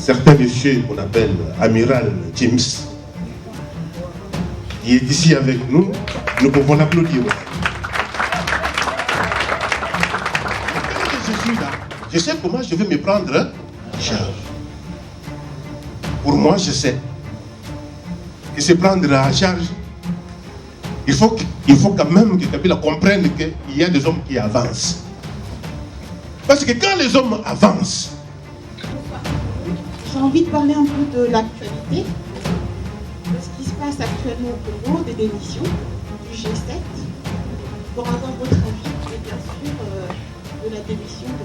certain monsieur qu'on appelle Amiral James, qui est ici avec nous, nous pouvons l'applaudir. Je suis là, je sais comment je vais me prendre en charge. Pour moi, je sais que se prendre en charge, il faut quand même que Kabila comprenne qu'il y a des hommes qui avancent. Parce que quand les hommes avancent, j'ai envie de parler un peu de l'actualité, de ce qui se passe actuellement au Congo, des démissions du G7, pour avoir votre avis, et bien sûr de la démission de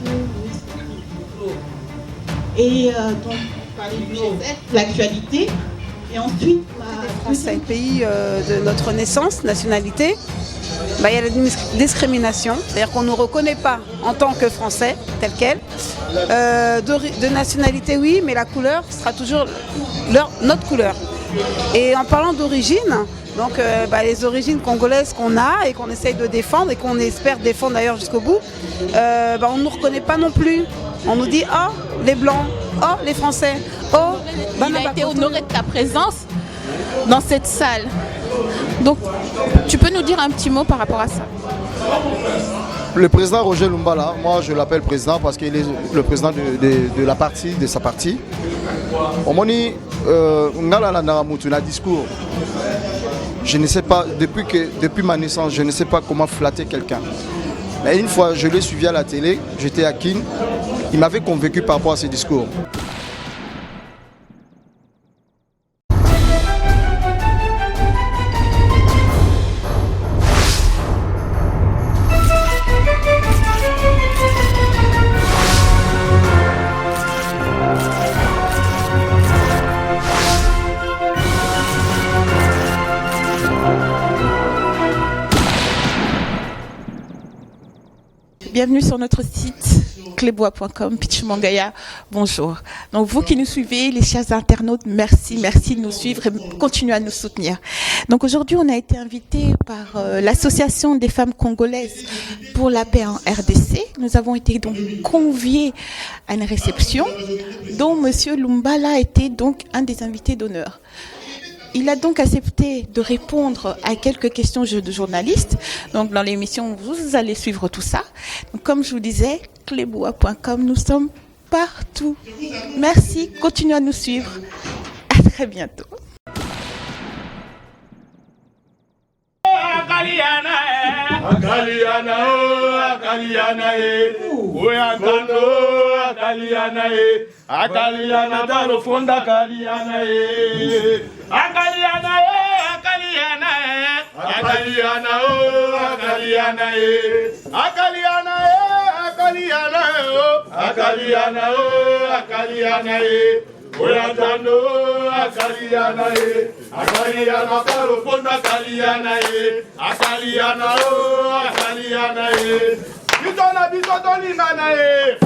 M. Ministre. Et donc, parler du G7, l'actualité, et ensuite c'est un pays de notre naissance, nationalité. Il y a la discrimination, c'est-à-dire qu'on ne nous reconnaît pas en tant que Français, tel quel. De nationalité, oui, mais la couleur sera toujours notre couleur. Et en parlant d'origine, donc les origines congolaises qu'on a et qu'on essaye de défendre et qu'on espère défendre d'ailleurs jusqu'au bout, on ne nous reconnaît pas non plus. On nous dit « Oh, les Blancs, oh, les Français, oh, il a été honoré de ta présence dans cette salle. Donc, tu peux nous dire un petit mot par rapport à ça? Le président Roger Lumbala, moi je l'appelle président parce qu'il est le président de sa partie. Omoni, un discours. Je ne sais pas, depuis ma naissance, je ne sais pas comment flatter quelqu'un. Mais une fois, je l'ai suivi à la télé, j'étais à Kin, il m'avait convaincu par rapport à ses discours. Bienvenue sur notre site clébois.com, Pitch Mangaya, bonjour. Donc vous qui nous suivez, les chers internautes, merci de nous suivre et continuez à nous soutenir. Donc aujourd'hui, on a été invité par l'association des femmes congolaises pour la paix en RDC. Nous avons été donc conviés à une réception dont Monsieur Lumbala était donc un des invités d'honneur. Il a donc accepté de répondre à quelques questions de journalistes. Donc, dans l'émission, vous allez suivre tout ça. Donc, comme je vous disais, clébois.com, nous sommes partout. Merci, continuez à nous suivre. À très bientôt. Akaliana o akaliana e oyantando akaliana e akaliana dalo fonda akaliana e akaliana o akaliana e akaliana o akaliana e akaliana e akaliana o akaliana o akaliana e oyantando akaliana e akaliana dalo fonda akaliana e akaliana o akaliana e bitona bitolingana e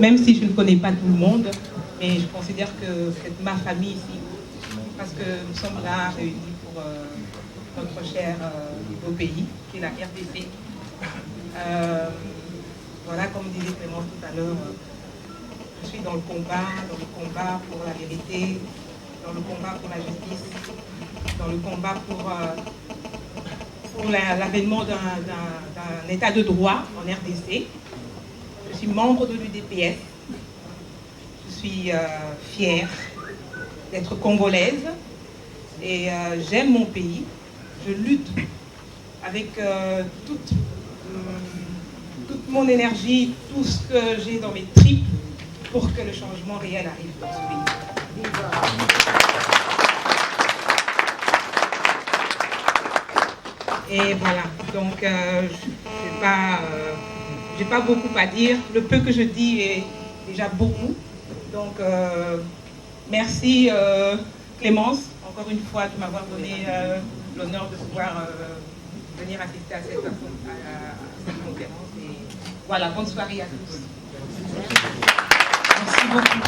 Même si je ne connais pas tout le monde, mais je considère que c'est ma famille ici, parce que nous sommes là réunis pour notre cher beau pays, qui est la RDC. Voilà, comme disait Clémence tout à l'heure, je suis dans le combat pour la vérité, dans le combat pour la justice, dans le combat pour l'avènement d'un état de droit en RDC. Je suis membre de l'UDPS. Je suis fière d'être congolaise et j'aime mon pays. Je lutte avec toute mon énergie, tout ce que j'ai dans mes tripes pour que le changement réel arrive dans ce pays. Et voilà, donc j'ai pas beaucoup à dire. Le peu que je dis est déjà beaucoup. Donc merci Clémence, encore une fois, de m'avoir donné l'honneur de pouvoir venir assister à cette conférence. Et voilà, bonne soirée à tous. Merci beaucoup.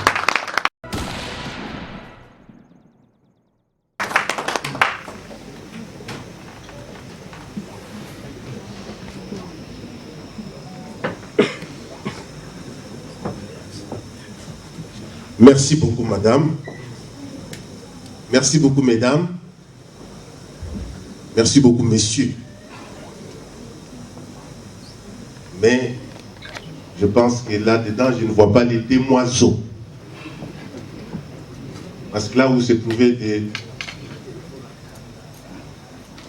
Merci beaucoup, madame. Merci beaucoup, mesdames. Merci beaucoup, messieurs. Mais je pense que là-dedans, je ne vois pas les demoiselles. Parce que là où se trouvaient des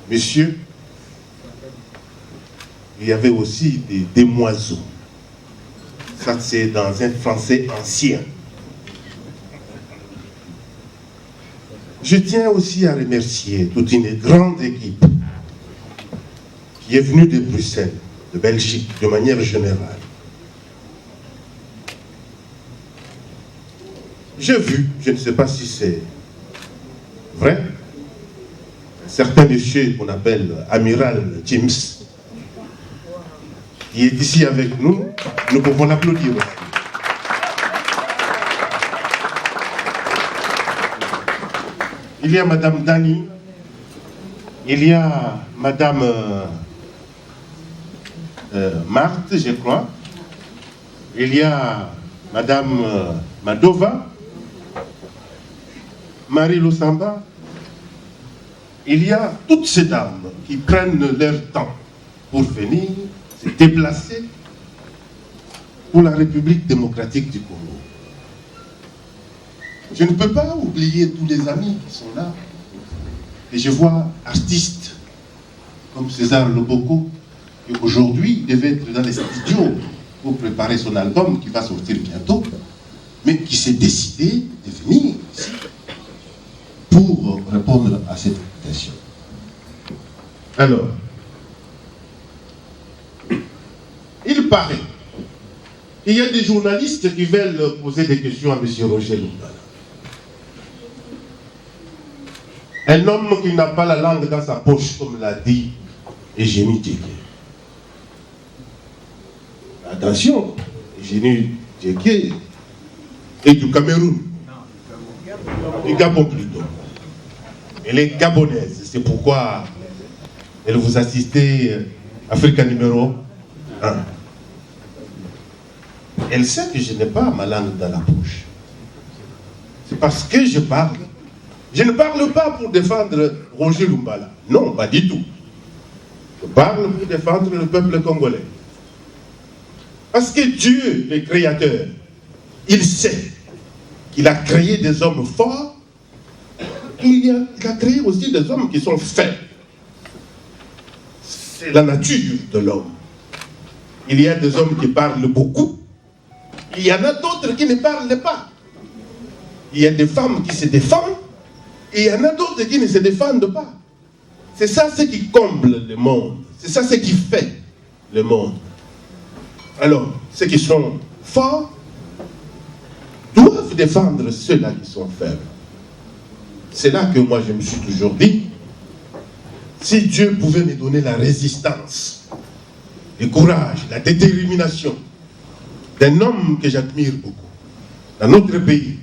messieurs, il y avait aussi des demoiselles. Ça, c'est dans un français ancien. Je tiens aussi à remercier toute une grande équipe qui est venue de Bruxelles, de Belgique, de manière générale. J'ai vu, je ne sais pas si c'est vrai, certains monsieur qu'on appelle Amiral James, qui est ici avec nous, nous pouvons l'applaudir aussi. Il y a Madame Dani, il y a Madame Marthe, je crois, il y a Madame Madova, Marie Lusamba, il y a toutes ces dames qui prennent leur temps pour venir se déplacer pour la République démocratique du Congo. Je ne peux pas oublier tous les amis qui sont là. Et je vois artistes comme César Loboko, qui aujourd'hui devait être dans les studios pour préparer son album qui va sortir bientôt, mais qui s'est décidé de venir ici pour répondre à cette invitation. Alors, il paraît qu'il y a des journalistes qui veulent poser des questions à M. Roger Lumbala. Un homme qui n'a pas la langue dans sa poche, comme l'a dit Eugénie Djeke. Attention, Eugénie Djeke est du Cameroun, du Gabon plutôt. Elle est gabonaise, c'est pourquoi elle vous assistait Africa numéro 1. Elle sait que je n'ai pas ma langue dans la poche. C'est parce que je parle. Je ne parle pas pour défendre Roger Lumbala. Non, pas du tout. Je parle pour défendre le peuple congolais. Parce que Dieu, le Créateur, il sait qu'il a créé des hommes forts. Il a créé aussi des hommes qui sont faibles. C'est la nature de l'homme. Il y a des hommes qui parlent beaucoup. Il y en a d'autres qui ne parlent pas. Il y a des femmes qui se défendent. Et il y en a d'autres qui ne se défendent pas. C'est ça ce qui comble le monde. C'est ça ce qui fait le monde. Alors, ceux qui sont forts doivent défendre ceux-là qui sont faibles. C'est là que moi je me suis toujours dit, si Dieu pouvait me donner la résistance, le courage, la détermination d'un homme que j'admire beaucoup, dans notre pays,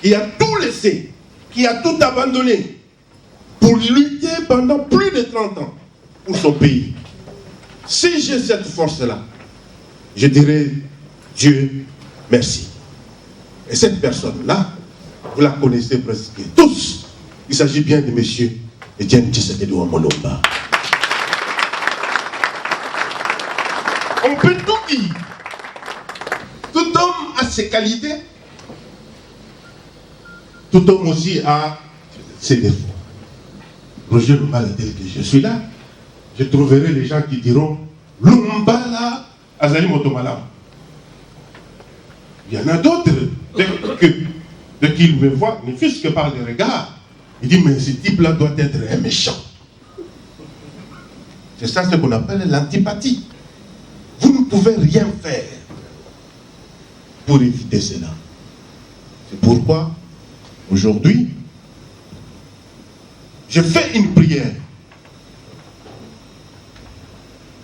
qui a tout laissé, qui a tout abandonné pour lutter pendant plus de 30 ans pour son pays. Si j'ai cette force-là, je dirais Dieu merci. Et cette personne-là, Vous la connaissez presque tous. Il s'agit bien de monsieur Etienne Tshisekedi Omolomba. On peut tout dire. Tout homme a ses qualités. Tout homme aussi a ses défauts. Roger Lumbala, tel que je suis là, je trouverai les gens qui diront Lumbala Azali Motomala. Il y en a d'autres, dès qu'ils me voient, ne fût-ce que par les regards, ils disent mais ce type-là doit être un méchant. C'est ça ce qu'on appelle l'antipathie. Vous ne pouvez rien faire pour éviter cela. C'est pourquoi, aujourd'hui, je fais une prière.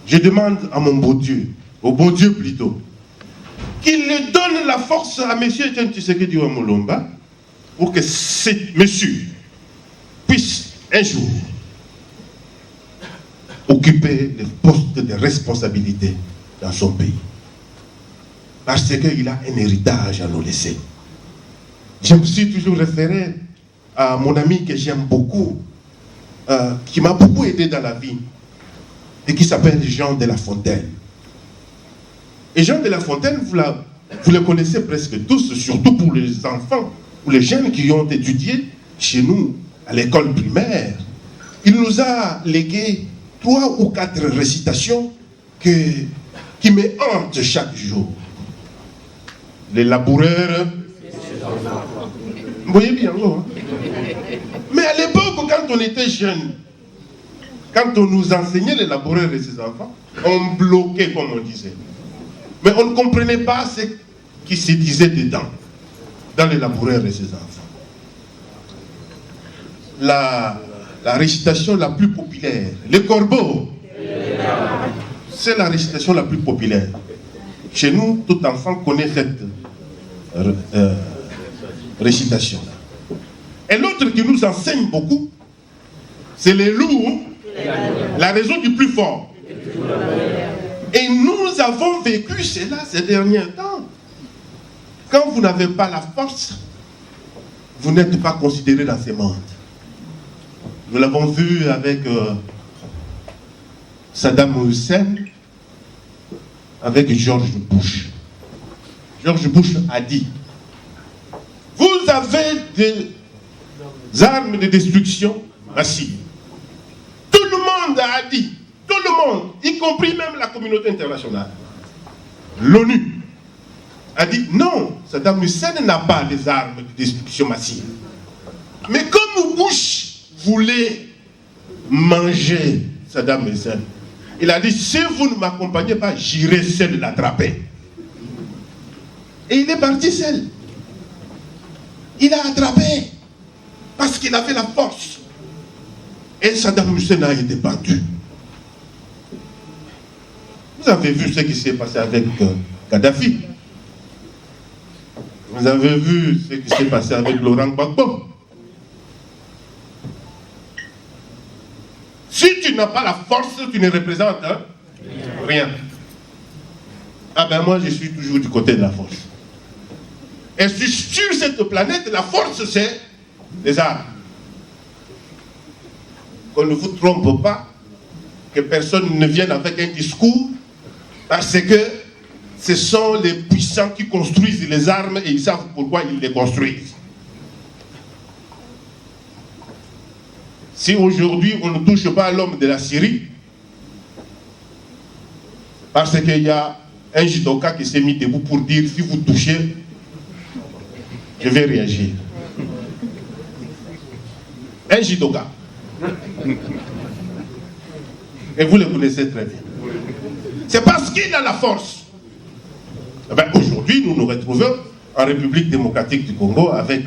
Je demande à mon beau Dieu, au bon Dieu plutôt, qu'il lui donne la force à M. Etienne Tshisekedi Omolomba pour que ce monsieur puisse un jour occuper les postes de responsabilité dans son pays. Parce qu'il a un héritage à nous laisser. Je me suis toujours référé à mon ami que j'aime beaucoup, qui m'a beaucoup aidé dans la vie, et qui s'appelle Jean de La Fontaine. Et Jean de La Fontaine, vous le connaissez presque tous, surtout pour les enfants, ou les jeunes qui ont étudié chez nous à l'école primaire. Il nous a légué 3 ou 4 récitations qui me hantent chaque jour. Les laboureurs. Vous voyez bien, hein? Mais à l'époque, quand on était jeune, quand on nous enseignait les laboureurs et ses enfants, on bloquait, comme on disait. Mais on ne comprenait pas ce qui se disait dedans, dans les laboureurs et ses enfants. La récitation la plus populaire, les corbeaux, c'est la récitation la plus populaire. Chez nous, tout enfant connaît cette récitation. Et l'autre qui nous enseigne beaucoup, c'est les loups, la raison du plus fort. Et nous avons vécu cela ces derniers temps. Quand vous n'avez pas la force, vous n'êtes pas considéré dans ces mondes. Nous l'avons vu avec Saddam Hussein, avec George Bush. George Bush a dit, vous avez des armes de destruction massive. Tout le monde a dit, tout le monde, y compris même la communauté internationale, l'ONU, a dit non, Saddam Hussein n'a pas des armes de destruction massive. Mais comme Bush voulait manger Saddam Hussein, il a dit, si vous ne m'accompagnez pas, j'irai seul l'attraper. Et il est parti seul. Il a attrapé parce qu'il avait la force. Et Saddam Hussein a été battu. Vous avez vu ce qui s'est passé avec Kadhafi. Vous avez vu ce qui s'est passé avec Laurent Gbagbo. Si tu n'as pas la force, tu ne représentes rien. Ah ben moi, je suis toujours du côté de la force. Et sur cette planète, la force, c'est les armes. Qu'on ne vous trompe pas, que personne ne vienne avec un discours, parce que ce sont les puissants qui construisent les armes et ils savent pourquoi ils les construisent. Si aujourd'hui on ne touche pas à l'homme de la Syrie, parce qu'il y a un judoka qui s'est mis debout pour dire, si vous touchez, je vais réagir. Un judoka. Et vous le connaissez très bien. C'est parce qu'il a la force. Eh bien, aujourd'hui, nous nous retrouvons en République démocratique du Congo avec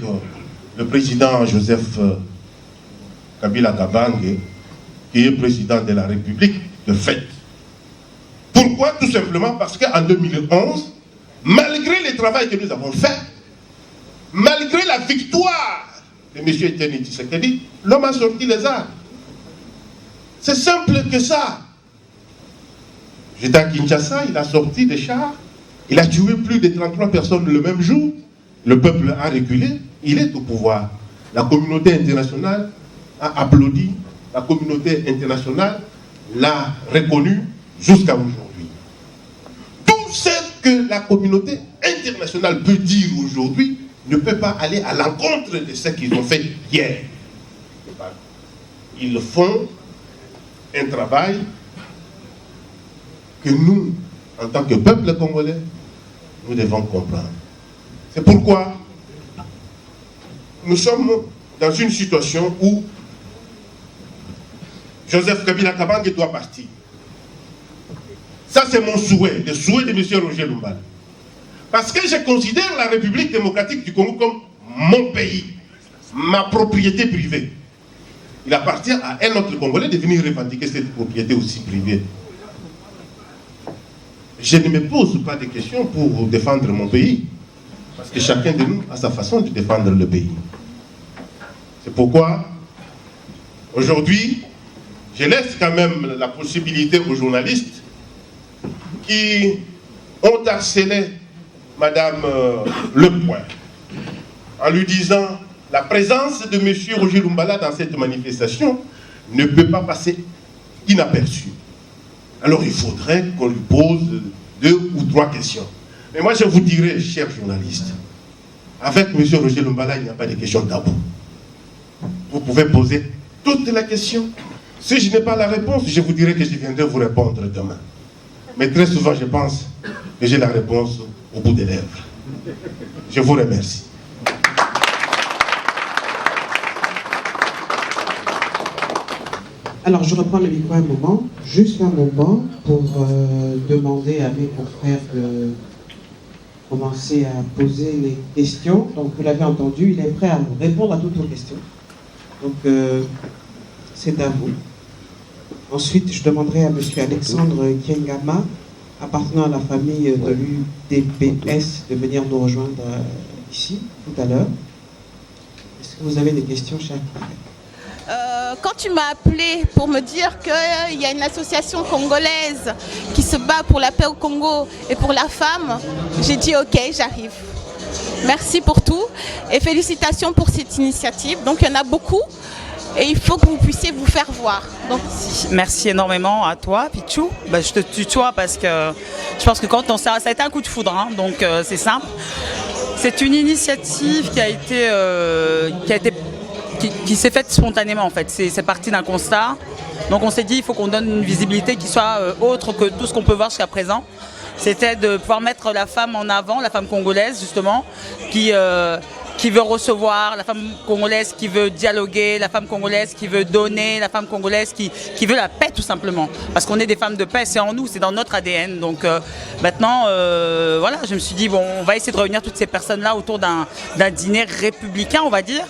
le président Joseph Kabila Kabange, qui est président de la République de fait. Pourquoi? Tout simplement parce qu'en 2011, malgré le travail que nous avons fait, malgré la victoire de M. Etienne Tshisekedi, l'homme a sorti les armes. C'est simple que ça. J'étais à Kinshasa, il a sorti des chars, il a tué plus de 33 personnes le même jour, le peuple a reculé, il est au pouvoir. La communauté internationale a applaudi, la communauté internationale l'a reconnu jusqu'à aujourd'hui. Tout ce que la communauté internationale peut dire aujourd'hui ne peut pas aller à l'encontre de ce qu'ils ont fait hier. Ils font un travail que nous, en tant que peuple congolais, nous devons comprendre. C'est pourquoi nous sommes dans une situation où Joseph Kabila Kabange doit partir. Ça, c'est mon souhait, le souhait de M. Roger Lumbala. Parce que je considère la République démocratique du Congo comme mon pays, ma propriété privée. Il appartient à un autre Congolais de venir revendiquer cette propriété aussi privée. Je ne me pose pas de questions pour défendre mon pays, parce que chacun de nous a sa façon de défendre le pays. C'est pourquoi, aujourd'hui, je laisse quand même la possibilité aux journalistes qui ont harcelé Madame Le Point, en lui disant la présence de M. Roger Lumbala dans cette manifestation ne peut pas passer inaperçue. Alors il faudrait qu'on lui pose 2 ou 3 questions. Mais moi je vous dirais, chers journalistes, avec M. Roger Lumbala, il n'y a pas de questions tabou. Vous pouvez poser toutes les questions. Si je n'ai pas la réponse, je vous dirai que je viendrai vous répondre demain. Mais très souvent, je pense que j'ai la réponse au bout des lèvres. Je vous remercie. Alors, je reprends le micro un moment, juste un moment pour demander à mes confrères de commencer à poser les questions. Donc, vous l'avez entendu, il est prêt à répondre à toutes vos questions. Donc, c'est à vous. Ensuite, je demanderai à M. Alexandre Kiengama, appartenant à la famille de l'UDPS, de venir nous rejoindre ici, tout à l'heure. Est-ce que vous avez des questions, chers collègues? Quand tu m'as appelé pour me dire qu'il y a une association congolaise qui se bat pour la paix au Congo et pour la femme, j'ai dit ok, j'arrive. Merci pour tout et félicitations pour cette initiative. Donc il y en a beaucoup et il faut que vous puissiez vous faire voir. Donc, merci énormément à toi, Pichou. Je te tutoie parce que je pense que quand ça a été un coup de foudre, hein, donc c'est simple. C'est une initiative qui s'est faite spontanément en fait. C'est parti d'un constat. Donc on s'est dit il faut qu'on donne une visibilité qui soit autre que tout ce qu'on peut voir jusqu'à présent. C'était de pouvoir mettre la femme en avant, la femme congolaise justement, qui veut recevoir, la femme congolaise qui veut dialoguer, la femme congolaise qui veut donner, la femme congolaise qui veut la paix tout simplement. Parce qu'on est des femmes de paix, c'est en nous, c'est dans notre ADN. Donc maintenant, voilà, je me suis dit, bon, on va essayer de réunir toutes ces personnes-là autour d'un dîner républicain, on va dire.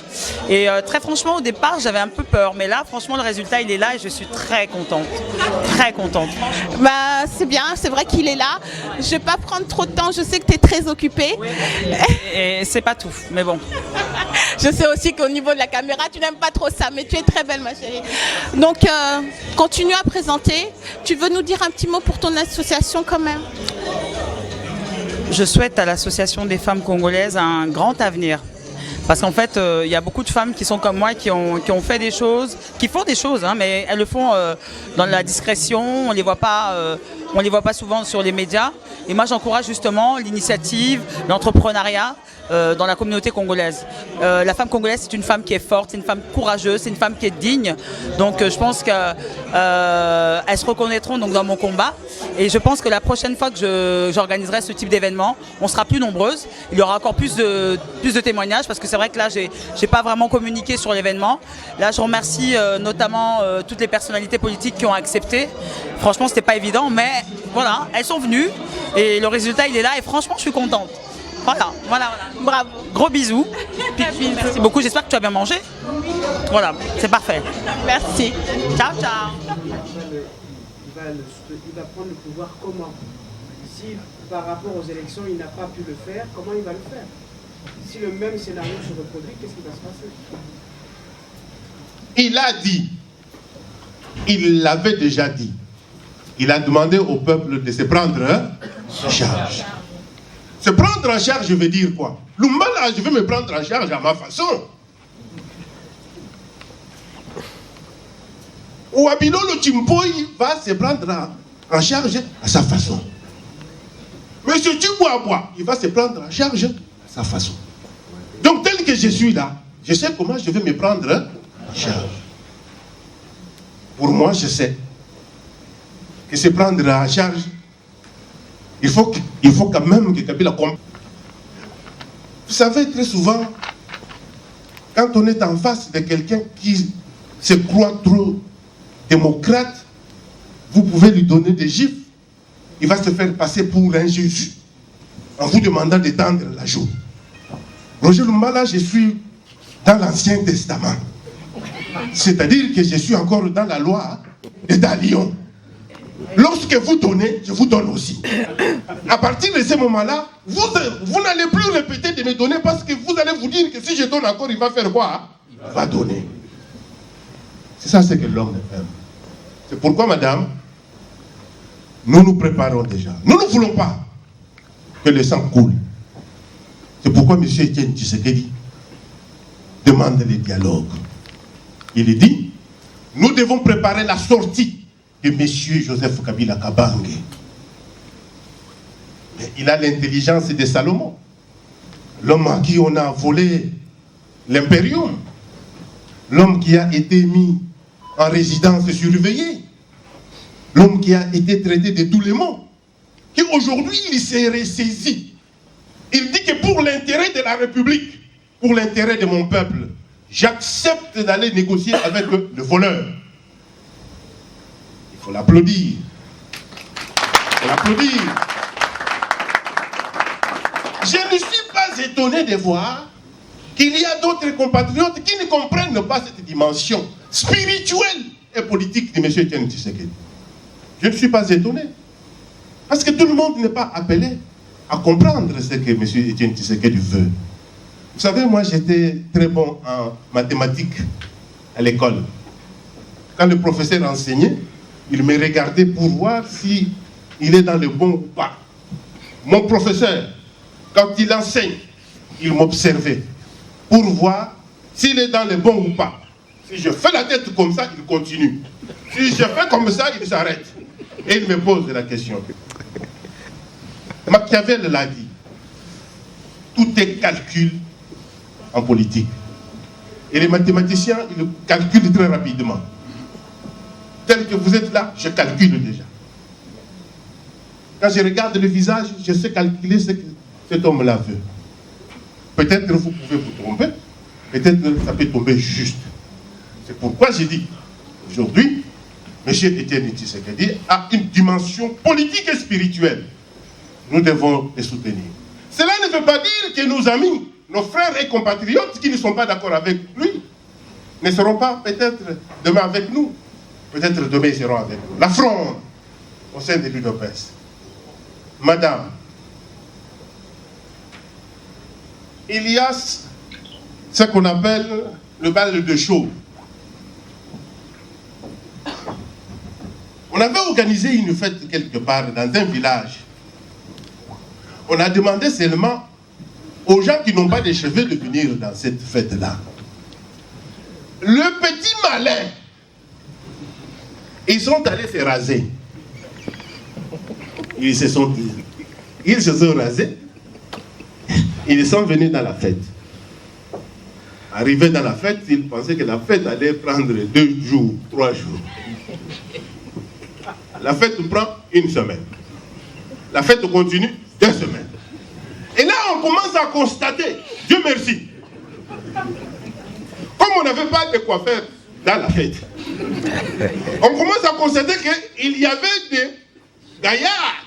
Et très franchement, au départ, j'avais un peu peur. Mais là, franchement, le résultat, il est là et je suis très contente. Très contente. Bah, c'est bien, c'est vrai qu'il est là. Je ne vais pas prendre trop de temps, je sais que tu es très occupée. Oui, et c'est pas tout, mais bon. Je sais aussi qu'au niveau de la caméra, tu n'aimes pas trop ça, mais tu es très belle, ma chérie. Donc, continue à présenter. Tu veux nous dire un petit mot pour ton association quand même? Je souhaite à l'association des femmes congolaises un grand avenir. Parce qu'en fait, il y a beaucoup de femmes qui sont comme moi, qui ont fait des choses, qui font des choses, hein, mais elles le font dans la discrétion, on les voit pas souvent sur les médias. Et moi, j'encourage justement l'initiative, l'entrepreneuriat dans la communauté congolaise. La femme congolaise, c'est une femme qui est forte, c'est une femme courageuse, c'est une femme qui est digne. Donc, je pense qu'elles se reconnaîtront donc, dans mon combat. Et je pense que la prochaine fois que j'organiserai ce type d'événement, on sera plus nombreuses. Il y aura encore plus de témoignages parce que c'est vrai que là, j'ai pas vraiment communiqué sur l'événement. Là, je remercie notamment toutes les personnalités politiques qui ont accepté. Franchement, c'était pas évident, mais voilà, elles sont venues et le résultat, il est là et franchement, je suis contente. Voilà. Bravo. Gros bisous. Merci beaucoup, j'espère que tu as bien mangé. Voilà, c'est parfait. Merci. Ciao. Il va prendre le pouvoir comment? Si par rapport aux élections, il n'a pas pu le faire, comment il va le faire? Si le même scénario se reproduit, qu'est-ce qui va se passer? Il a dit, il l'avait déjà dit, il a demandé au peuple de se prendre en charge. Se prendre en charge, je veux dire quoi? Lumbala, je vais me prendre en charge à ma façon. Ouabilo le Chimpoy va se prendre en charge à sa façon. Monsieur Tchibouaboua, il va se prendre en charge à sa façon. Donc tel que je suis là, je sais comment je vais me prendre en charge. Pour moi, je sais que se prendre en charge, il faut quand même que Kabila comprenne. Vous savez, très souvent, quand on est en face de quelqu'un qui se croit trop démocrate, vous pouvez lui donner des gifles, il va se faire passer pour un Jésus en vous demandant d'étendre la joue. Roger Lumbala, je suis dans l'Ancien Testament. C'est-à-dire que je suis encore dans la loi des talions. Lorsque vous donnez, je vous donne aussi. À partir de ce moment-là, vous n'allez plus répéter de me donner parce que vous allez vous dire que si je donne encore, il va faire quoi? Il va donner. C'est ça ce que l'homme aime. C'est pourquoi, madame, nous nous préparons déjà. Nous ne voulons pas que le sang coule. C'est pourquoi M. Etienne Tshisekedi demande les dialogues. Il dit, nous devons préparer la sortie de M. Joseph Kabila Kabange. Mais il a l'intelligence de Salomon, l'homme à qui on a volé l'impérium, l'homme qui a été mis en résidence surveillée, l'homme qui a été traité de tous les maux, qui aujourd'hui il s'est ressaisi. Il dit que pour l'intérêt de la République, pour l'intérêt de mon peuple, j'accepte d'aller négocier avec le voleur. Il faut l'applaudir. Il faut l'applaudir. Je ne suis pas étonné de voir qu'il y a d'autres compatriotes qui ne comprennent pas cette dimension spirituelle et politique de M. Etienne Tshisekedi. Je ne suis pas étonné. Parce que tout le monde n'est pas appelé à comprendre ce que M. Etienne Tshisekedi veut. Vous savez, moi j'étais très bon en mathématiques à l'école. Quand le professeur enseignait, il me regardait pour voir si il est dans le bon ou pas. Mon professeur, quand il enseigne, il m'observait pour voir s'il est dans le bon ou pas. Si je fais la tête comme ça, il continue. Si je fais comme ça, il s'arrête. Et il me pose la question. Machiavel l'a dit. Tout est calcul en politique. Et les mathématiciens, ils calculent très rapidement. Tel que vous êtes là, je calcule déjà. Quand je regarde le visage, je sais calculer ce que cet homme-là veut. Peut-être vous pouvez vous tromper, peut-être ça peut tomber juste. C'est pourquoi j'ai dit, aujourd'hui, M. Etienne Tshisekedi a une dimension politique et spirituelle. Nous devons les soutenir. Cela ne veut pas dire que nos amis, nos frères et compatriotes qui ne sont pas d'accord avec lui, ne seront pas peut-être demain avec nous. Peut-être demain ils seront avec nous. La fronde au sein de l'UDPS. Madame, il y a ce qu'on appelle le bal de show. On avait organisé une fête quelque part dans un village. On a demandé seulement aux gens qui n'ont pas de cheveux de venir dans cette fête-là. Le petit malin, ils sont allés se raser. Ils se sont rasés. Ils sont venus dans la fête. Arrivés dans la fête, ils pensaient que la fête allait prendre 2 jours, 3 jours. La fête prend 1 semaine. La fête continue 2 semaines. Et là, on commence à constater, Dieu merci, comme on n'avait pas de quoi faire dans la fête, on commence à constater qu'il y avait des gaillards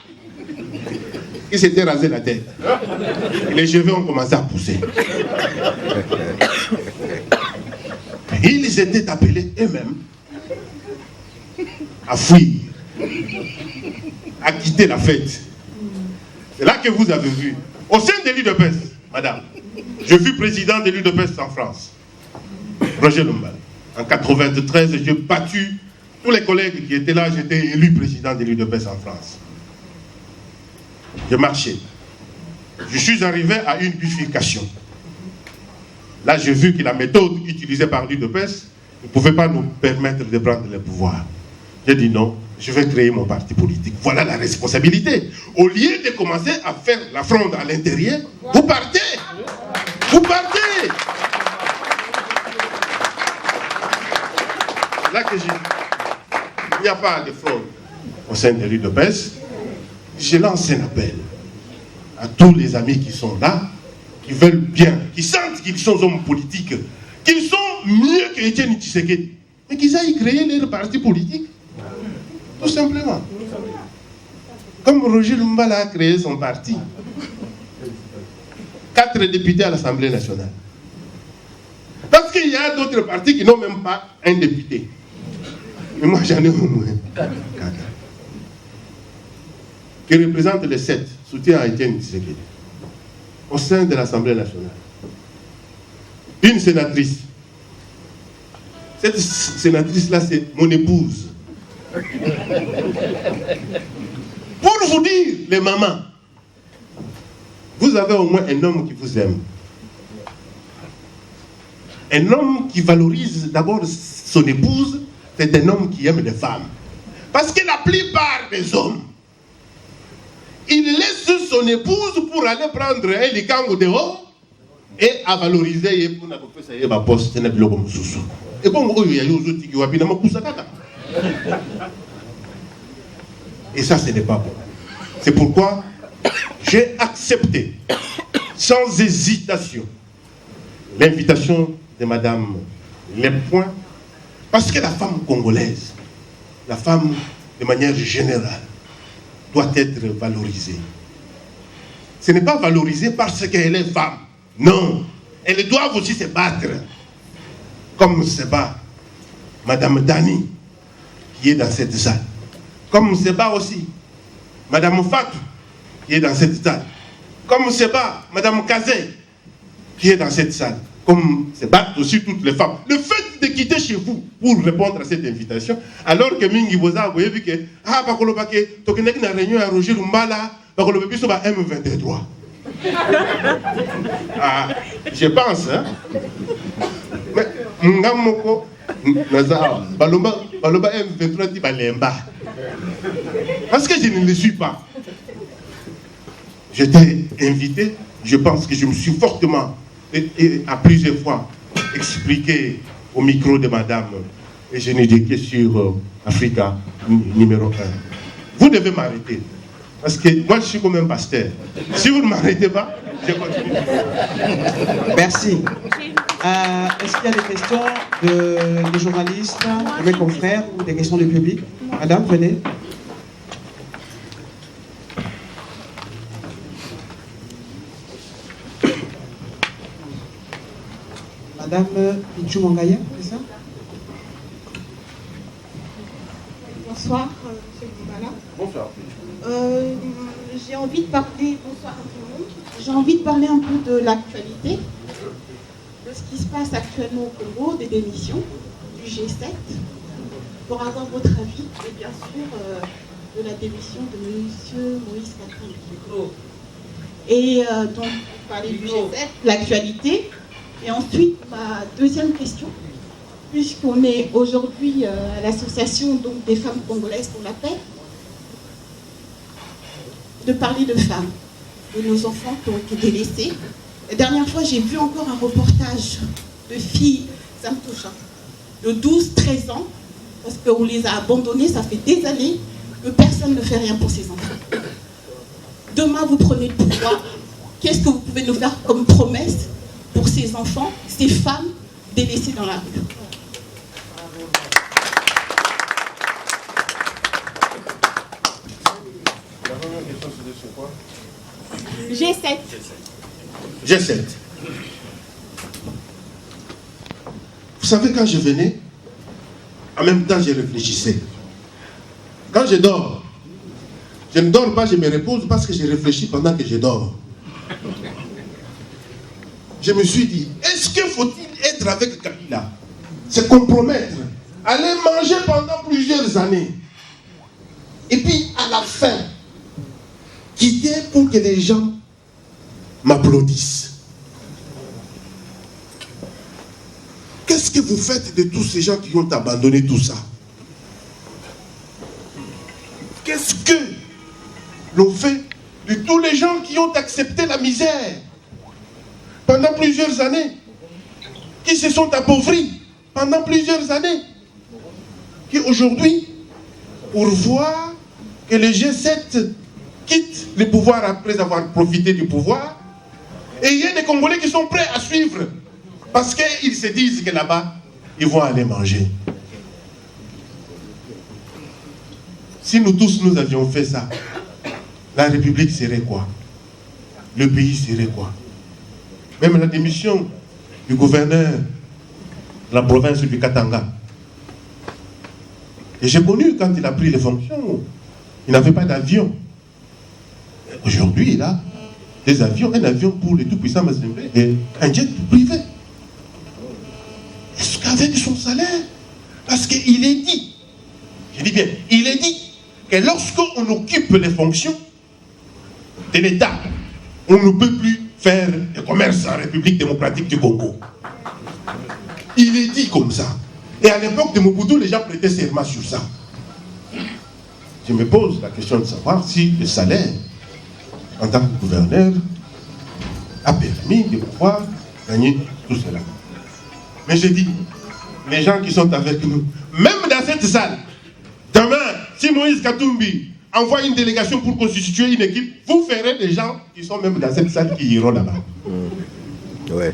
qui s'étaient rasés la tête. Et les cheveux ont commencé à pousser. Ils étaient appelés eux-mêmes à fuir, à quitter la fête. C'est là que vous avez vu. Au sein de l'UDPS, madame, je fus président de l'UDPS en France. Roger Lumbala. En 1993, j'ai battu tous les collègues qui étaient là, j'étais élu président de l'UDPS en France. J'ai marché. je suis arrivé à une bifurcation. Là, j'ai vu que la méthode utilisée par l'UDPS ne pouvait pas nous permettre de prendre le pouvoir. J'ai dit non, je vais créer mon parti politique. Voilà la responsabilité. Au lieu de commencer à faire la fronde à l'intérieur, vous partez. Vous partez. Là que il n'y a pas de fraude au sein de l'UDPS. Je lance un appel à tous les amis qui sont là, qui veulent bien, qui sentent qu'ils sont hommes politiques, qu'ils sont mieux que Etienne Tshisekedi, mais qu'ils aillent créer leur parti politique. Tout simplement. Comme Roger Lumbala a créé son parti. 4 députés à l'Assemblée nationale. Parce qu'il y a d'autres partis qui n'ont même pas un député. Mais moi j'en ai au moins 4. Qui représentent les 7, soutien à Etienne Tshisekedi, au sein de l'Assemblée nationale. Une sénatrice. Cette sénatrice-là, c'est mon épouse. Pour vous dire, les mamans, vous avez au moins un homme qui vous aime. Un homme qui valorise d'abord son épouse, c'est un homme qui aime les femmes. Parce que la plupart des hommes, il laisse son épouse pour aller prendre un likango dehors et à valoriser pour la poste. Et bon, et ça, ce n'est pas bon. C'est pourquoi j'ai accepté, sans hésitation, l'invitation de Madame Lempoint, parce que la femme congolaise, la femme de manière générale, doit être valorisée. Ce n'est pas valorisé parce qu'elle est femme. Non, elles doivent aussi se battre. Comme se bat Madame Dani, qui est dans cette salle. Comme se bat aussi Madame Fatou, qui est dans cette salle. Comme se bat Madame Kazé, qui est dans cette salle. Comme se battent aussi toutes les femmes. Le fait de quitter chez vous pour répondre à cette invitation, alors que Mingi Boza, vous voyez que Tokenek na réunion à Roger Lumbala, M23. Ah, je pense, hein. Mais Ngamoko, Baloba M23 dit Balemba. Parce que je ne le suis pas. J'étais invité, je pense que je me suis fortement et à plusieurs fois expliqué au micro de madame, et je n'ai dit que sur Africa numéro 1. Vous devez m'arrêter. Parce que moi, je suis comme un pasteur. Si vous ne m'arrêtez pas, je continue. Merci. Est-ce qu'il y a des questions des journalistes, de mes confrères, ou des questions du public? Madame, venez. Madame Pichou Mangaya, c'est ça? Bonsoir, monsieur Lumbala. Bonsoir. J'ai envie de parler, bonsoir à tout le monde. J'ai envie de parler un peu de l'actualité, de ce qui se passe actuellement au Congo, des démissions du G7, pour avoir votre avis, et bien sûr de la démission de monsieur Moïse Katumbi. Et donc, vous parlez du G7, l'actualité. Et ensuite, ma deuxième question, puisqu'on est aujourd'hui à l'association des femmes congolaises pour la paix, de parler de femmes, de nos enfants qui ont été délaissés. La dernière fois, j'ai vu encore un reportage de filles, ça me touche, de 12-13 ans, parce qu'on les a abandonnées, ça fait des années que personne ne fait rien pour ces enfants. Demain, vous prenez le pouvoir, qu'est-ce que vous pouvez nous faire comme promesse pour ces enfants, ces femmes délaissées dans la rue? G7. G7. Vous savez, quand je venais, en même temps, je réfléchissais. Quand je dors, je ne dors pas, je me repose parce que je réfléchis pendant que je dors. Je me suis dit, est-ce que faut-il être avec Kabila, se compromettre, aller manger pendant plusieurs années, et puis à la fin, quitter pour que les gens m'applaudissent. Qu'est-ce que vous faites de tous ces gens qui ont abandonné tout ça? Qu'est-ce que l'on fait de tous les gens qui ont accepté la misère pendant plusieurs années, qui se sont appauvris pendant plusieurs années, qui aujourd'hui, pour voir que le G7 quitte le pouvoir après avoir profité du pouvoir, et il y a des Congolais qui sont prêts à suivre, parce qu'ils se disent que là-bas, ils vont aller manger. Si nous tous, nous avions fait ça, la République serait quoi? Le pays serait quoi? Même la démission du gouverneur de la province du Katanga. Et j'ai connu quand il a pris les fonctions, il n'avait pas d'avion. Aujourd'hui, il a des avions, un avion pour le tout-puissant Mazembe et un jet privé. Est-ce qu'avec son salaire? Parce qu'il est dit, je dis bien, il est dit que lorsqu'on occupe les fonctions de l'État, on ne peut plus faire le commerce en République démocratique du Congo. Il est dit comme ça. Et à l'époque de Mobutu, les gens prêtaient serment sur ça. Je me pose la question de savoir si le salaire, en tant que gouverneur, a permis de pouvoir gagner tout cela. Mais je dis, les gens qui sont avec nous, même dans cette salle, demain, si Moïse Katumbi envoie une délégation pour constituer une équipe, vous ferez des gens qui sont même dans cette salle qui iront là-bas. Ouais.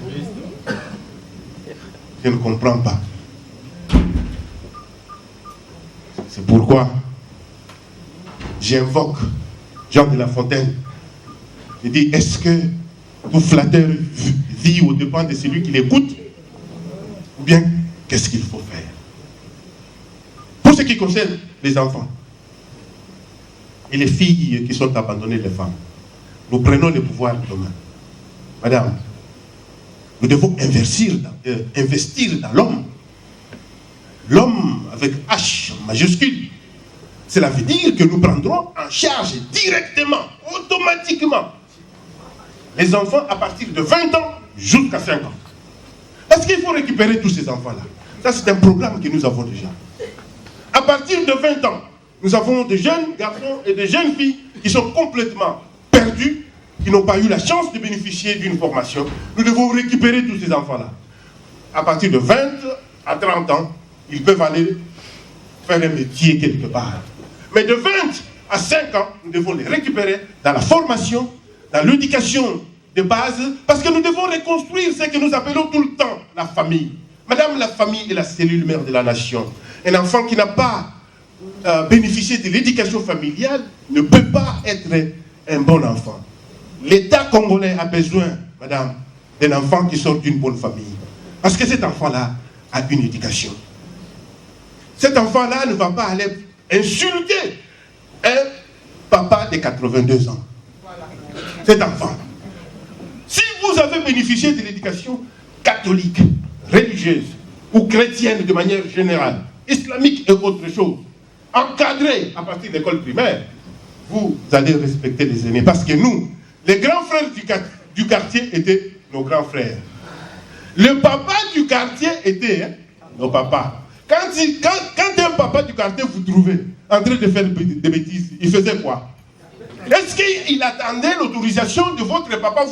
Je ne comprends pas. C'est pourquoi j'invoque Jean de La Fontaine. Je dis, est-ce que tout flatteur vit au dépens de celui qui l'écoute? Ou bien, qu'est-ce qu'il faut faire? Pour ce qui concerne les enfants et les filles qui sont abandonnées, les femmes, nous prenons le pouvoir demain. Madame, nous devons investir dans l'homme. L'homme avec H majuscule. Cela veut dire que nous prendrons en charge directement, automatiquement, les enfants à partir de 20 ans jusqu'à 5 ans. Parce qu'il faut récupérer tous ces enfants-là. Ça, c'est un programme que nous avons déjà. À partir de 20 ans, nous avons des jeunes garçons et des jeunes filles qui sont complètement perdus, qui n'ont pas eu la chance de bénéficier d'une formation. Nous devons récupérer tous ces enfants-là. À partir de 20 à 30 ans, ils peuvent aller faire un métier quelque part. Mais de 20 à 5 ans, nous devons les récupérer dans la formation, dans l'éducation de base, parce que nous devons reconstruire ce que nous appelons tout le temps la famille. Madame, la famille est la cellule mère de la nation. Un enfant qui n'a pas bénéficié de l'éducation familiale ne peut pas être un bon enfant. L'État congolais a besoin, madame, d'un enfant qui sort d'une bonne famille. Parce que cet enfant-là a une éducation. Cet enfant-là ne va pas aller insulter un papa de 82 ans. Cet enfant. Si vous avez bénéficié de l'éducation catholique, religieuse ou chrétienne de manière générale, islamique et autre chose, encadrée à partir de l'école primaire, vous allez respecter les aînés. Parce que nous, les grands frères du quartier étaient nos grands frères. Le papa du quartier était nos papas. Quand un papa du quartier vous trouvait en train de faire des bêtises, il faisait quoi? Est-ce qu'il attendait l'autorisation de votre papa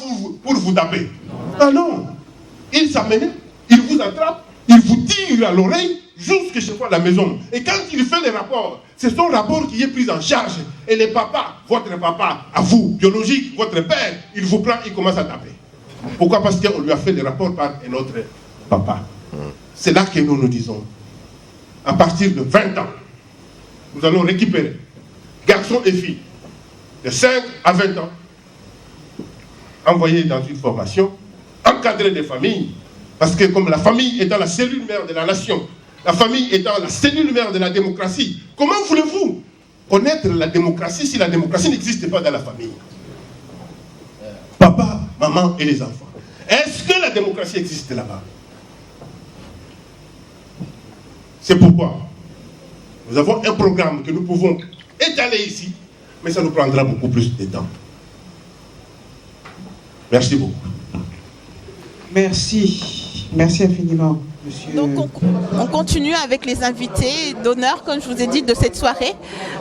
pour vous taper? Ah non. Il s'amenait, il vous attrape, il vous tire à l'oreille jusque chez toi à la maison. Et quand il fait les rapports, c'est son rapport qui est pris en charge. Et les papas, votre papa, à vous, biologique, votre père, il vous prend, il commence à taper. Pourquoi? Parce qu'on lui a fait les rapports par un autre papa. C'est là que nous nous disons, à partir de 20 ans, nous allons récupérer garçons et filles de 5 à 20 ans, envoyés dans une formation, encadrer des familles, parce que comme la famille étant la cellule mère de la nation, la famille étant la cellule mère de la démocratie, comment voulez-vous connaître la démocratie si la démocratie n'existe pas dans la famille? Papa, maman et les enfants. Est-ce que la démocratie existe là-bas? C'est pourquoi nous avons un programme que nous pouvons étaler ici, mais ça nous prendra beaucoup plus de temps. Merci beaucoup. Merci. Merci infiniment, monsieur. Donc on continue avec les invités d'honneur, comme je vous ai dit, de cette soirée.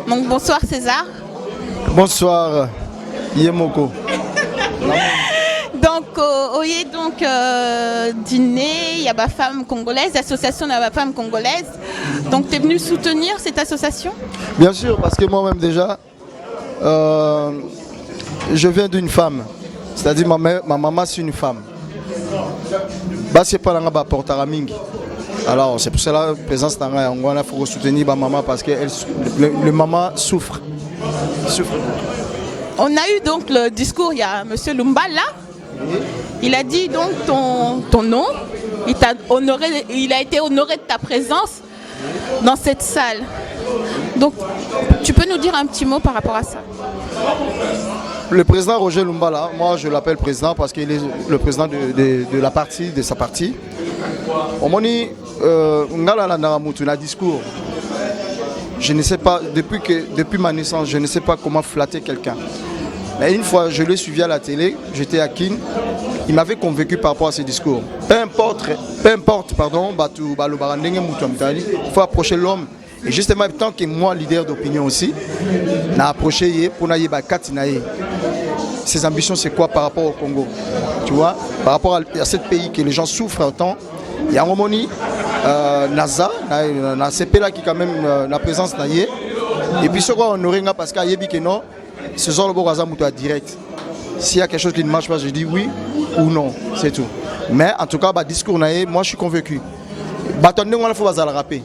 Donc bonsoir César. Bonsoir, Yemoko. Donc, oye donc dîner, il y a ma femme congolaise, l'association de ma femme congolaise. Donc tu es venu soutenir cette association? Bien sûr, parce que moi-même déjà, je viens d'une femme. C'est-à-dire ma maman c'est une femme. Bah c'est pas là porte mingi. Alors c'est pour cela la présence dans il faut soutenir ma maman parce que le maman souffre. On a eu donc le discours, il y a M. Lumbala. Il a dit donc ton nom, il a été honoré de ta présence dans cette salle. Donc tu peux nous dire un petit mot par rapport à ça? Le président Roger Lumbala, moi je l'appelle président parce qu'il est le président de la partie, de sa partie. Au moment où un discours, je ne sais pas, depuis ma naissance, je ne sais pas comment flatter quelqu'un. Mais une fois, je l'ai suivi à la télé, j'étais à Kin, il m'avait convaincu par rapport à ce discours. Peu importe, il faut approcher l'homme. Et justement, tant que moi, leader d'opinion aussi, j'ai approché pour ses ambitions, c'est quoi par rapport au Congo? Tu vois, par rapport à ce pays que les gens souffrent autant, il y a un moment, NASA, CP là qui quand même la présence et puis ce qu'on aurait parce qu'il y a que non, ce sont le Boraza Moutoua direct. S'il y a quelque chose qui ne marche pas, je dis oui ou non, c'est tout. Mais en tout cas, discours, moi je suis convaincu. Il faut rapper.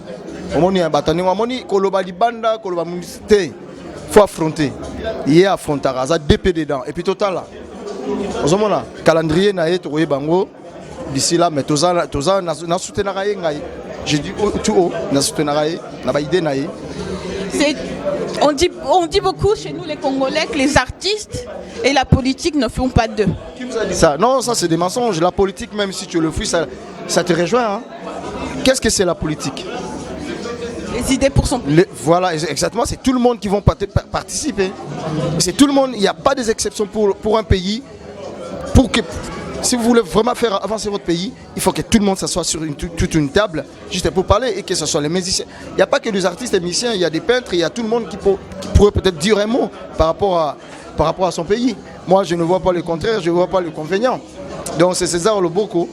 Il faut affronter. Il y a affronter. Il y a DP dedans. Et puis total là. Le calendrier d'ici là, mais j'ai dit tout haut, on dit beaucoup chez nous les Congolais que les artistes et la politique ne font pas deux. Qui vous a dit ça? Non, ça c'est des mensonges. La politique, même si tu le fuis, ça te rejoint. Hein? Qu'est-ce que c'est la politique? Les idées pour son pays. Voilà, exactement. C'est tout le monde qui va participer. C'est tout le monde. Il n'y a pas d'exception pour un pays. Pour que, si vous voulez vraiment faire avancer votre pays, il faut que tout le monde s'assoie sur toute une table, juste pour parler, et que ce soit les musiciens. Il n'y a pas que des artistes et musiciens, il y a des peintres, il y a tout le monde qui pourrait peut-être dire un mot par rapport à son pays. Moi, je ne vois pas le contraire, je ne vois pas le convénient. Donc, c'est César Loboko,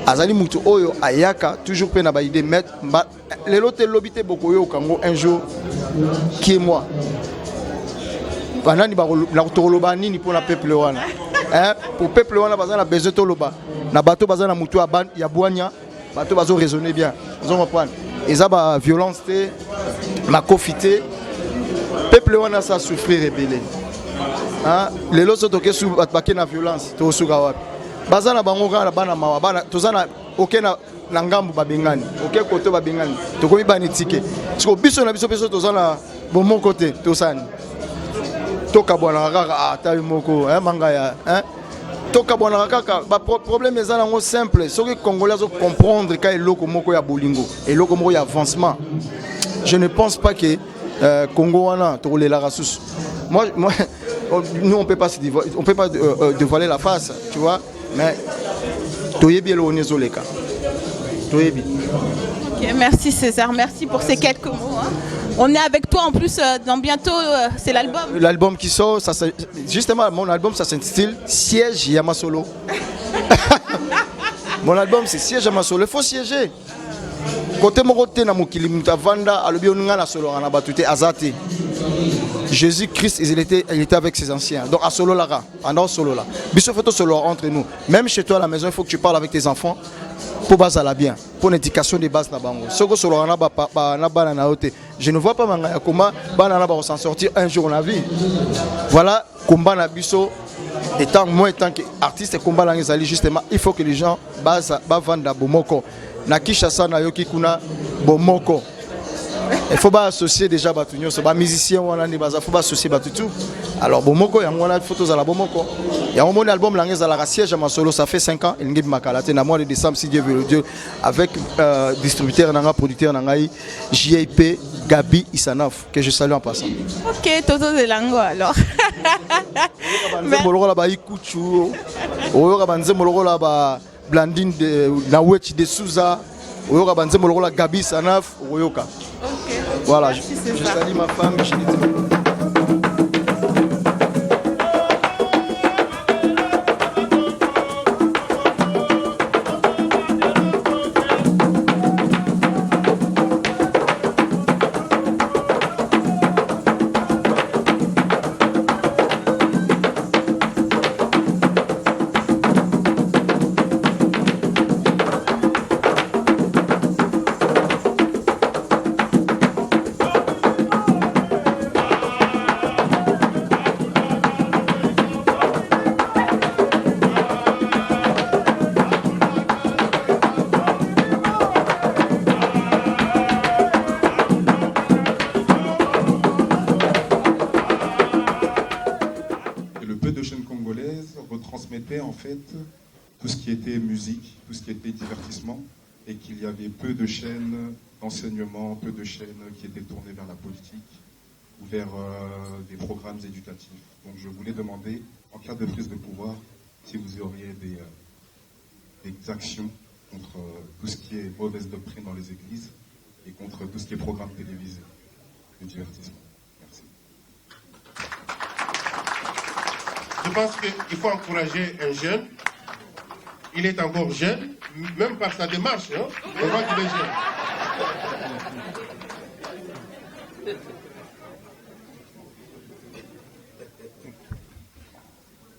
Azali Moutou Oyo, Ayaka, toujours peine à baïder, mettre les lotes lobité beaucoup au Congo un jour, qui est moi. Pendant que pour la peuple. Pour le peuple, on a besoin de l'oba. Na bateau bazan na mutu aban ya boanya, bateau bazo raisonner bien. Vous comprendre. Et ça ba violence té, ma confité. Peuple on a ça souffrir rebelle. Hein, les lots toke sou batbake na violence, to suga wapi. Bazan na bango na bana mawa bana tozana okena na ngambu babengani. OK côté babengani. To komi bani tike. Parce que biso na biso tozana bon mon côté, tosani. Toka bwana kaka tabi moko mangaya toka bwana kaka ba problème est là simple ceux qui congolais doivent comprendre quand eloko moko ya bolingo eloko moko ya avancement. Je ne pense pas que Congo wana to le la rasus. Moi nous on peut pas dévoiler la face, tu vois, mais toyebi le onezoleka. Toyebi. OK, merci César, merci pour ces quelques mots. Hein. On est avec toi en plus dans bientôt, c'est l'album. L'album qui sort, justement mon album ça s'intitule Siège Yamasolo. Mon album c'est Siège Yamasolo, il faut siéger. Côté mon côté na mokili mutavanda alobi onunga na solo na batute azate. Jésus-Christ il était avec ses anciens. Donc à solo là, pendant solo là. Biso photo solo entre nous. Même chez toi à la maison, il faut que tu parles avec tes enfants. Pour base la bien, pour l'éducation des bases na bango. Je ne vois pas comment banana va s'en sortir un jour dans la vie. Voilà combat na biso étant moi étant qu'artiste et combat la ngezali justement, il faut que les gens base ba vanda bomoko. Na Kinshasa na yoki kuna bomoko. Il faut pas associer déjà Batunyo, c'est pas musicien, il faut pas associer Batutu. Alors, Bomoko, il y a une photo à la Bomoko. Il y a un album, la siège à ma solo, ça fait 5 ans. Il y a un mois de décembre, si Dieu veut le Dieu, avec distributeur, producteur, JIP, Gabi Isanov, que je salue en passant. Ok, Toto de Lango alors. Blandine de Nawech de Souza, Oyoka Banze Molola Gabi Sanaf, Oyoka. Voilà, je salue ma femme. En fait, tout ce qui était musique, tout ce qui était divertissement, et qu'il y avait peu de chaînes d'enseignement, peu de chaînes qui étaient tournées vers la politique ou vers des programmes éducatifs. Donc je voulais demander, en cas de prise de pouvoir, si vous auriez des actions contre tout ce qui est mauvaise doctrine dans les églises et contre tout ce qui est programme télévisé de divertissement. Merci. Je pense qu'il faut encourager un jeune. Il est encore jeune, même par sa démarche. Hein? On voit qu'il est jeune.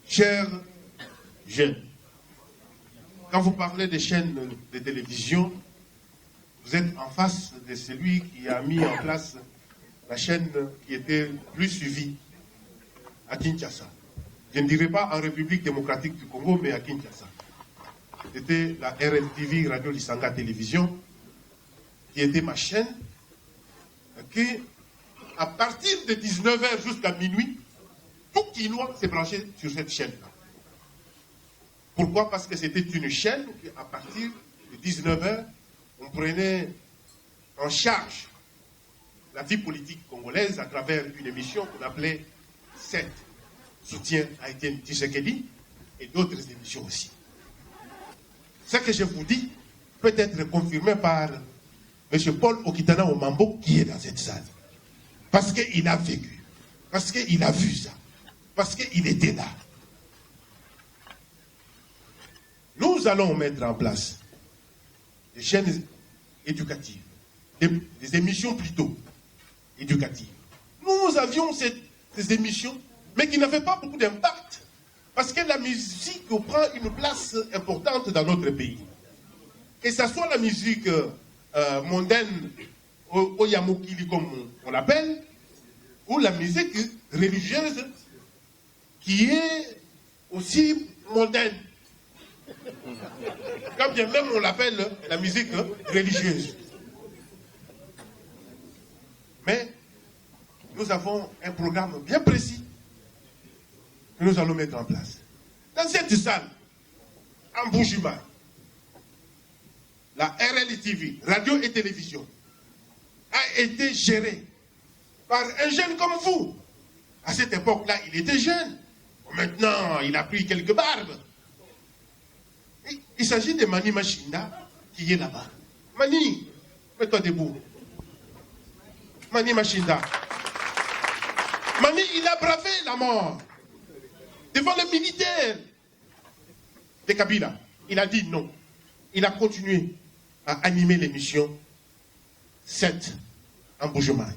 Chers jeunes, quand vous parlez des chaînes de télévision, vous êtes en face de celui qui a mis en place la chaîne qui était plus suivie à Kinshasa. Je ne dirais pas en République démocratique du Congo, mais à Kinshasa. C'était la RLTV, Radio Lisanga Télévision, qui était ma chaîne, qui, à partir de 19h jusqu'à minuit, tout Kinois s'est branché sur cette chaîne-là. Pourquoi? Parce que c'était une chaîne qui, à partir de 19h, on prenait en charge la vie politique congolaise à travers une émission qu'on appelait 7. Soutien à Etienne Tshisekedi et d'autres émissions aussi. Ce que je vous dis peut être confirmé par M. Paul Okitana Omambo qui est dans cette salle. Parce qu'il a vécu, parce qu'il a vu ça, parce qu'il était là. Nous allons mettre en place des chaînes éducatives, des émissions plutôt éducatives. Nous avions ces émissions mais qui n'avait pas beaucoup d'impact, parce que la musique prend une place importante dans notre pays. Que ce soit la musique mondaine, Oyamokili comme on l'appelle, ou la musique religieuse, qui est aussi mondaine. Quand bien même on l'appelle la musique religieuse. Mais nous avons un programme bien précis que nous allons mettre en place. Dans cette salle, en Bujumaï, la RLTV, radio et télévision, a été gérée par un jeune comme vous. À cette époque-là, il était jeune. Maintenant, il a pris quelques barbes. Il s'agit de Mani Machinda qui est là-bas. Mani, mets-toi debout. Mani Machinda. Mani, il a bravé la mort devant les militaires de Kabila. Il a dit non. Il a continué à animer l'émission 7 en Bujumaï.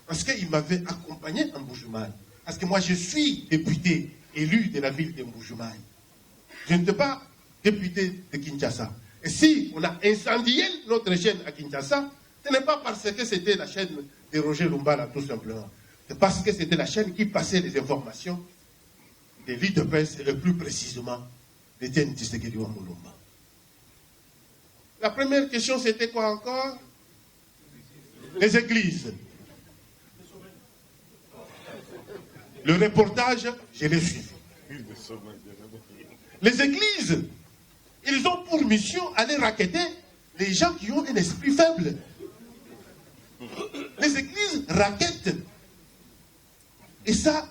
Parce qu'il m'avait accompagné en Bujumaï. Parce que moi, je suis député élu de la ville de Bujumaï. Je ne suis pas député de Kinshasa. Et si on a incendié notre chaîne à Kinshasa, ce n'est pas parce que c'était la chaîne de Roger Lumbala, tout simplement. C'est parce que c'était la chaîne qui passait les informations des lits de presse, et plus précisément d'Etienne Tshisekedi Wamulumba. La première question, c'était quoi encore? Les églises. Le reportage, je l'ai suivi. Les églises, ils ont pour mission d'aller racketter les gens qui ont un esprit faible. Les églises raquettent. Et ça,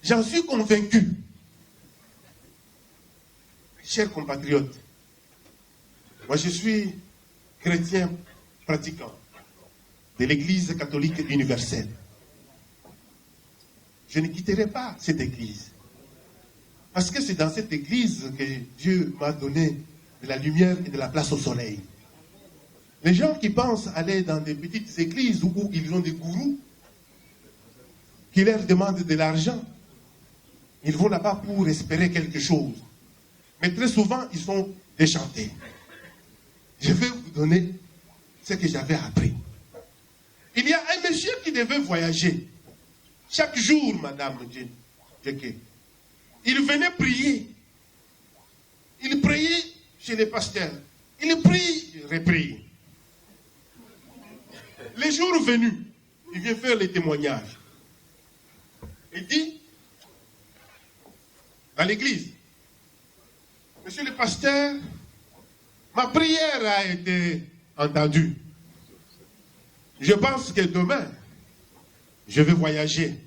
j'en suis convaincu. Chers compatriotes, moi je suis chrétien pratiquant de l'Église catholique universelle. Je ne quitterai pas cette église. Parce que c'est dans cette église que Dieu m'a donné de la lumière et de la place au soleil. Les gens qui pensent aller dans des petites églises où ils ont des gourous, qui leur demandent de l'argent, ils vont là-bas pour espérer quelque chose. Mais très souvent, ils sont déchantés. Je vais vous donner ce que j'avais appris. Il y a un monsieur qui devait voyager. Chaque jour, Madame Djeke, il venait prier. Il priait chez les pasteurs. Il prie, il reprie. Les jours venus, il vient faire les témoignages. Il dit, dans l'église, monsieur le pasteur, ma prière a été entendue. Je pense que demain, je vais voyager.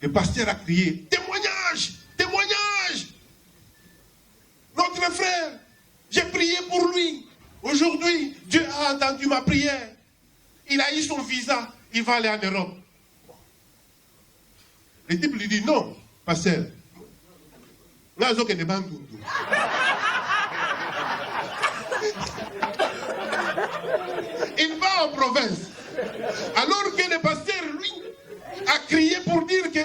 Le pasteur a crié, témoignage, témoignage. Notre frère, j'ai prié pour lui. Aujourd'hui, Dieu a entendu ma prière. Il a eu son visa, il va aller en Europe. Le type lui dit, non, pasteur. Il va en province. Alors que le pasteur, lui, a crié pour dire que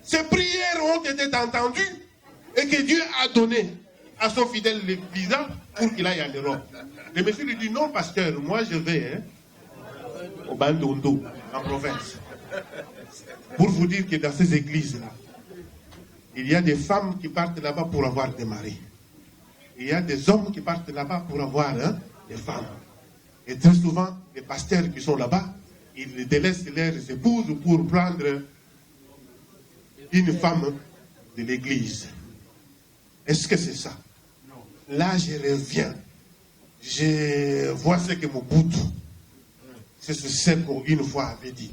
ses prières ont été entendues et que Dieu a donné à son fidèle le visa pour qu'il aille en Europe. Le monsieur lui dit, non, pasteur, moi je vais au Bandondo, en province. Pour vous dire que dans ces églises-là, il y a des femmes qui partent là-bas pour avoir des maris. Il y a des hommes qui partent là-bas pour avoir des femmes. Et très souvent, les pasteurs qui sont là-bas, ils délaissent leurs épouses pour prendre une femme de l'église. Est-ce que c'est ça? Là, je reviens. Je vois ce que Mobutu, c'est ce qu'une fois avait dit.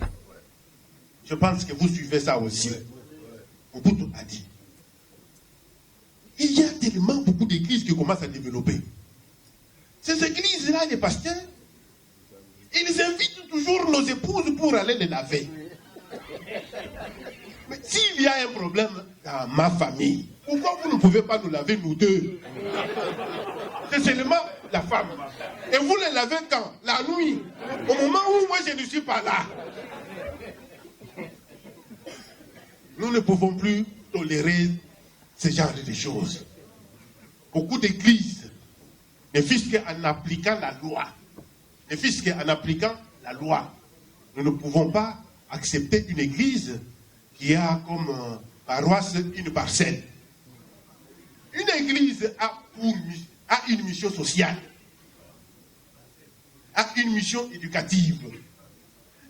Je pense que vous suivez ça aussi. Mobutu a dit. Il y a tellement beaucoup d'églises qui commencent à développer. Ces églises-là, les pasteurs, ils invitent toujours nos épouses pour aller les laver. Mais s'il y a un problème dans ma famille, pourquoi vous ne pouvez pas nous laver nous deux? C'est seulement la femme. Et vous les lavez quand? La nuit. Au moment où moi je ne suis pas là. Nous ne pouvons plus tolérer ce genre de choses. Beaucoup d'églises ne fût-ce qu'en appliquant la loi. Ne fût-ce qu'en appliquant la loi. Nous ne pouvons pas accepter une église qui a comme paroisse une parcelle. Une église a une mission sociale, a une mission éducative.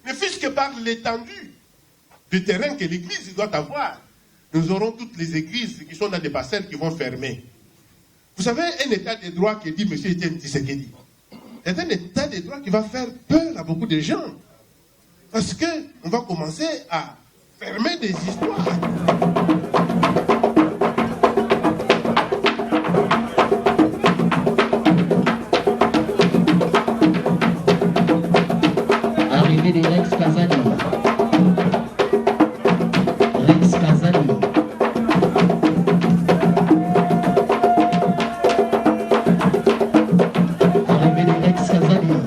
Ne fût-ce que par l'étendue du terrain que l'église doit avoir, nous aurons toutes les églises qui sont dans des parcelles qui vont fermer. Vous savez, un état de droit qui dit M. Etienne Tshisekedi, c'est un état de droit qui va faire peur à beaucoup de gens. Parce qu'on va commencer à fermer des histoires. Arrivée de Rex Kazadi. Rex Kazadi. Arrivée de Rex Kazadi.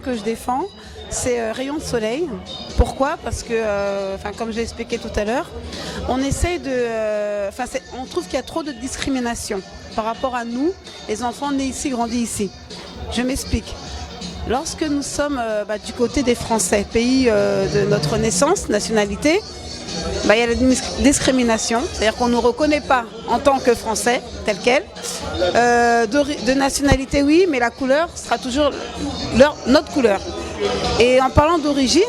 Que je défends, c'est Rayon de Soleil. Pourquoi? Parce que, comme j'ai expliqué tout à l'heure, on essaye de... on trouve qu'il y a trop de discrimination par rapport à nous, les enfants nés ici, grandis ici. Je m'explique. Lorsque nous sommes du côté des Français, pays de notre naissance, nationalité, il y a la discrimination, c'est-à-dire qu'on ne nous reconnaît pas en tant que Français, tel quel. De nationalité, oui, mais la couleur sera toujours notre couleur. Et en parlant d'origine,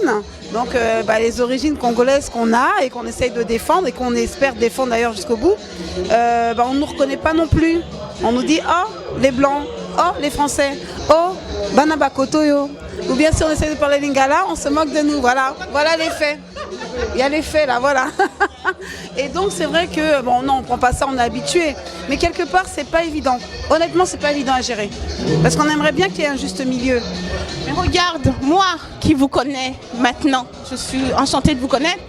donc les origines congolaises qu'on a et qu'on essaye de défendre et qu'on espère défendre d'ailleurs jusqu'au bout, on ne nous reconnaît pas non plus. On nous dit « Oh, les Blancs, oh, les Français, oh, Banabakotoyo ». Ou bien si on essaie de parler lingala, on se moque de nous. Voilà les faits. Il y a les faits là, voilà. Et donc c'est vrai que, non, on ne prend pas ça, on est habitué. Mais quelque part, c'est pas évident. Honnêtement, c'est pas évident à gérer. Parce qu'on aimerait bien qu'il y ait un juste milieu. Mais regarde, moi qui vous connais maintenant, je suis enchantée de vous connaître.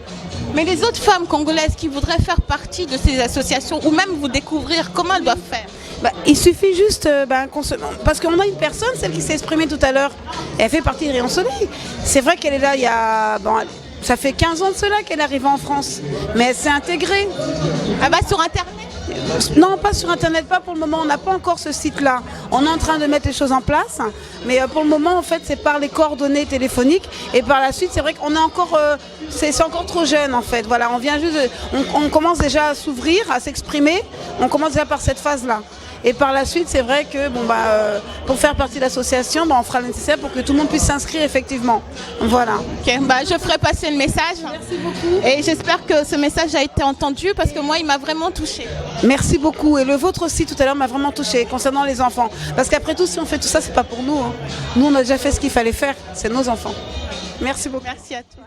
Mais les autres femmes congolaises qui voudraient faire partie de ces associations ou même vous découvrir, comment elles doivent faire? Il suffit juste parce qu'on a une personne, celle qui s'est exprimée tout à l'heure, elle fait partie de Rayon Soleil. C'est vrai qu'elle est là il y a... ça fait 15 ans de cela qu'elle est arrivée en France, mais elle s'est intégrée. Elle va sur Internet? Non, pas sur Internet, pas pour le moment, on n'a pas encore ce site-là. On est en train de mettre les choses en place, mais pour le moment, en fait, c'est par les coordonnées téléphoniques. Et par la suite, c'est vrai qu'on est encore... c'est encore trop jeune, en fait. Voilà, on vient juste... on commence déjà à s'ouvrir, à s'exprimer. On commence déjà par cette phase-là. Et par la suite, c'est vrai que pour faire partie de l'association, on fera le nécessaire pour que tout le monde puisse s'inscrire effectivement. Voilà. Ok, je ferai passer le message. Merci beaucoup. Et j'espère que ce message a été entendu parce que moi, il m'a vraiment touchée. Merci beaucoup. Et le vôtre aussi tout à l'heure m'a vraiment touchée concernant les enfants. Parce qu'après tout, si on fait tout ça, c'est pas pour nous. Hein. Nous, on a déjà fait ce qu'il fallait faire. C'est nos enfants. Merci beaucoup. Merci à toi.